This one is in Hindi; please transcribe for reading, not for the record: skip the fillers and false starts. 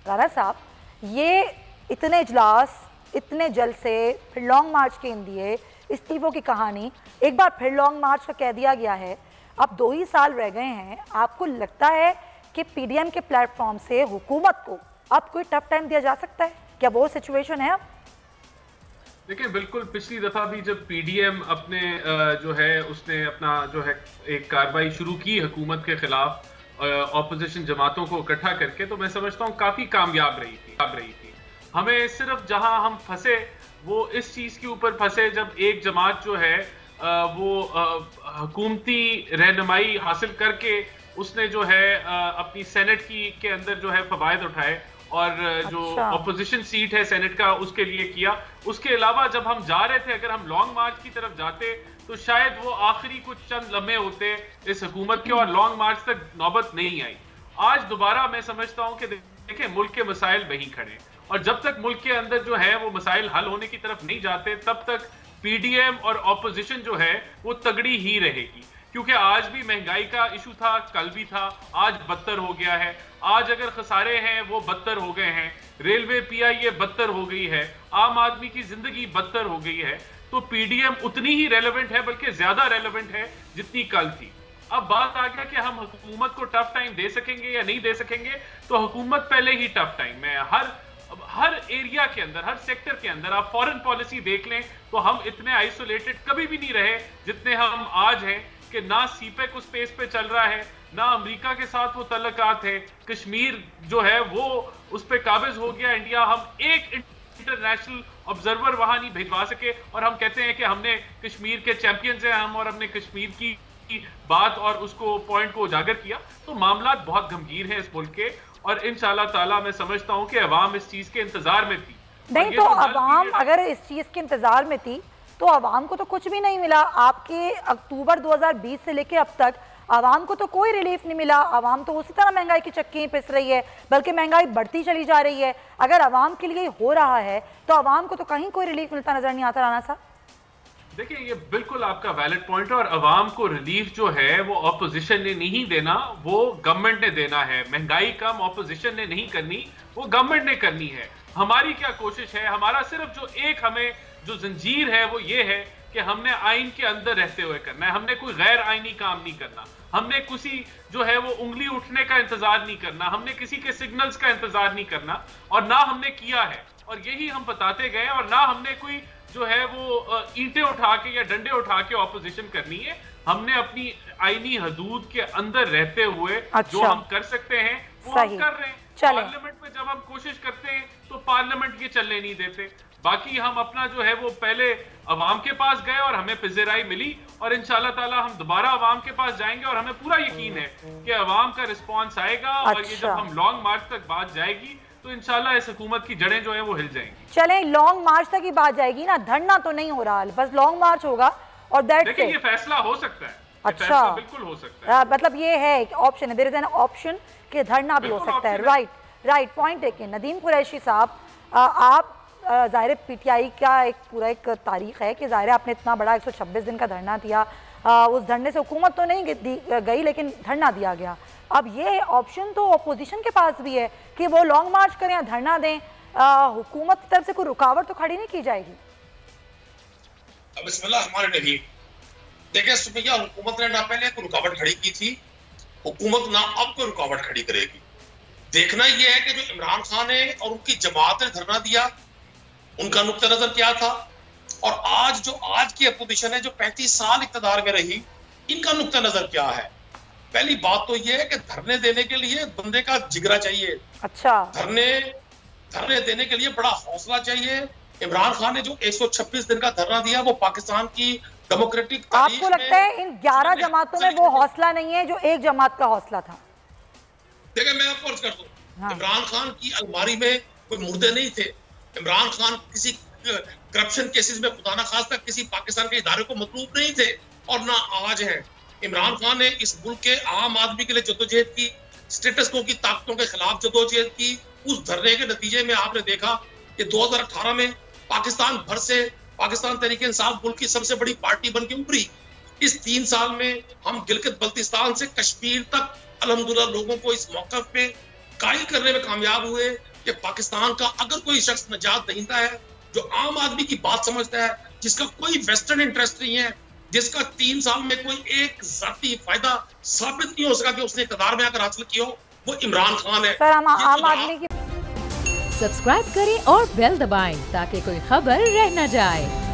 राणा साहब, ये इतने इजलास, इतने जलसे, फिर लॉन्ग मार्च के इंदिए, इस्तीफों की कहानी, एक बार फिर लॉन्ग मार्च का कह दिया गया है। अब 2 ही साल रह गए हैं। आपको लगता है कि पीडीएम के प्लेटफॉर्म से हुकूमत को अब कोई टफ टाइम दिया जा सकता है? क्या वो सिचुएशन है अब? देखिए, बिल्कुल पिछली दफा भी जब पीडीएम अपने जो है उसने अपना जो है एक कार्रवाई शुरू की हुकूमत के खिलाफ ऑपोजिशन जमातों को इकट्ठा करके, तो मैं समझता हूँ काफी कामयाब रही थी। हमें सिर्फ जहां हम फंसे वो इस चीज के ऊपर फंसे जब एक जमात जो है वो हुकूमती रहनुमाई हासिल करके उसने जो है अपनी सेनेट के अंदर जो है फवायद उठाए और जो ऑपोजिशन सीट है सेनेट का उसके लिए किया। उसके अलावा जब हम जा रहे थे, अगर हम लॉन्ग मार्च की तरफ जाते तो शायद वो आखिरी कुछ चंद लम्हे होते इस हुकूमत के और लॉन्ग मार्च तक नौबत नहीं आई। आज दोबारा मैं समझता हूं कि देखिए, मुल्क के मसाइल वहीं खड़े और जब तक मुल्क के अंदर जो है वो मसाइल हल होने की तरफ नहीं जाते तब तक पीडीएम और ऑपोजिशन जो है वो तगड़ी ही रहेगी। क्योंकि आज भी महंगाई का इशू था, कल भी था, आज बदतर हो गया है। आज अगर खसारे हैं वो बदतर हो गए हैं, रेलवे पीआईए बदतर हो गई है, आम आदमी की जिंदगी बदतर हो गई है। तो पीडीएम उतनी ही रेलेवेंट है, बल्कि ज्यादा रेलेवेंट है जितनी कल थी। अब बात आ गया कि हम हुकूमत को टफ टाइम दे सकेंगे या नहीं दे सकेंगे। तो हुकूमत पहले ही टफ टाइम में हर एरिया के अंदर, हर सेक्टर के अंदर, आप फॉरेन पॉलिसी देख लें तो हम इतने आइसोलेटेड कभी भी नहीं रहे जितने हम आज हैं। कि ना सीपेक उस स्पेस पे चल रहा है, ना अमेरिका के साथ वो तल्लकात है। कश्मीर जो है वो उस पे काबिज हो गया इंडिया। हम एक इंटरनेशनल ऑब्जर्वर वहां नहीं भिजवा सके और हम कहते हैं कि हमने कश्मीर के चैंपियंस हैं हम और हमने कश्मीर की बात और उसको पॉइंट को उजागर किया। तो मामला बहुत गंभीर हैं इस मुल्क के और इंशाल्लाह ताला मैं समझता हूं कि अवाम इस चीज के इंतजार में थी। नहीं तो अवाम अगर इस चीज के इंतजार में थी तो अवाम को तो कुछ भी नहीं मिला। आपके अक्टूबर 2020 से लेके अब तक आवाम को तो कोई रिलीफ नहीं मिला। आवाम तो उसी तरह महंगाई की चक्की पिस रही है, बल्कि महंगाई बढ़ती चली जा रही है। अगर आवाम के लिए हो रहा है तो आवाम को तो कहीं कोई रिलीफ मिलता नजर नहीं आता। राणा साहब, देखिए, ये बिल्कुल आपका वैलिड पॉइंट है और अवाम को रिलीफ जो है वो ऑपोजिशन ने नहीं देना, वो गवर्नमेंट ने देना है। महंगाई कम ऑपोजिशन ने नहीं करनी, वो गवर्नमेंट ने करनी है। हमारी क्या कोशिश है, हमारा सिर्फ जो एक हमें जो जंजीर है वो ये है कि हमने आइन के अंदर रहते हुए करना है। हमने कोई गैर आइनी काम नहीं करना, हमने किसी जो है वो उंगली उठने का इंतजार नहीं करना, हमने किसी के सिग्नल्स का इंतजार नहीं करना और ना हमने किया है। और यही हम बताते गए और ना हमने कोई जो है वो ईंटें उठा के या डंडे उठा के ऑपोजिशन करनी है। हमने अपनी आईनी हदूद के अंदर रहते हुए जो हम कर सकते हैं वो हम कर रहे हैं। पार्लियामेंट में जब हम कोशिश करते हैं तो पार्लियामेंट ये चलने नहीं देते। बाकी हम अपना जो है वो पहले अवाम के पास गए और हमें पिज़राई मिली और इंशाल्लाह ताला हम दोबारा अवाम के पास जाएंगे और हमें पूरा यकीन है कि अवाम का रिस्पॉन्स आएगा। और ये जब हम लॉन्ग मार्च तक बात जाएगी तो इंशाल्लाह इस हुकूमत की जड़ें जो है वो हिल जाएंगी। चलें, लॉन्ग मार्च तक ही बात जाएगी ना, धरना तो नहीं हो रहा, बस लॉन्ग मार्च होगा और देखिए ये फैसला हो सकता है। अच्छा, बिल्कुल हो सकता है। मतलब ये है ऑप्शन है, देयर इज एन ऑप्शन कि धरना भी हो सकता है। राइट पॉइंट देखिए नदीम कुरैशी साहब, आप ज़ाहिर पीटीआई का एक पूरा एक तारीख है कि ज़ाहिर आपने इतना बड़ा 126 दिन का धरना दिया। उस धरने से हुकूमत तो नहीं गई लेकिन धरना दिया गया। अब ये ऑप्शन तो अपोजिशन के पास भी है कि वो लॉन्ग मार्च करें या धरना दें। हुकूमत की तरफ से कोई रुकावट तो खड़ी नहीं की जाएगी? बिस्मिल्लाह हमारे नबी। देखिए सुमैया, हुकूमत ने ना पहले कोई रुकावट खड़ी की थी, हुकूमत ना अब कोई रुकावट खड़ी करेगी। देखना यह है कि जो इमरान खान है और उनकी जमात ने धरना दिया, उनका नुक्ता नजर क्या था, और आज की अपोजिशन है जो 35 साल इक़्तिदार में रही, इनका नुक्ता नजर क्या है। पहली बात तो यह है कि धरने देने के लिए बंदे का जिगरा चाहिए। अच्छा, धरने देने के लिए बड़ा हौसला चाहिए। इमरान खान ने जो 126 दिन का धरना दिया वो पाकिस्तान की डेमोक्रेटिक तारीख में, आपको लगता है इन 11 जमातों में वो हौसला नहीं है जो एक जमात का हौसला था? देखिए मैं आपको अर्ज कर दूं, इमरान खान की अलमारी में कोई मुर्दे नहीं थे। इमरान खान किसी करप्शन केसेस में खुदा ना खास्ता किसी पाकिस्तान के इदारे को मतलूब नहीं थे और ना आज है। इमरान खान ने इस मुल्क के आम आदमी के लिए जद्दोजहद की, स्टेटस को की ताकतों के खिलाफ जद्दोजहद की। उस धरने के नतीजे में आपने देखा कि 2018 में पाकिस्तान भर से पाकिस्तान तहरीक इंसाफ मुल्क की सबसे बड़ी पार्टी बन के उभरी। इस 3 साल में हम गिलगित बल्तिस्तान से कश्मीर तक अल्हम्दुलिल्लाह लोगों को इस मौक़िफ़ पे कायल करने में कामयाब हुए। कि पाकिस्तान का अगर कोई शख्स निजात दहिंदा है जो आम आदमी की बात समझता है, जिसका कोई वेस्टर्न इंटरेस्ट नहीं है, जिसका 3 साल में कोई एक जाती फायदा साबित नहीं हो सका कि उसने इक़्तिदार में आकर हासिल किया हो, वो इमरान खान है। सर, आम आदमी की सब्सक्राइब करें और बेल दबाएं ताकि कोई खबर रह न जाए।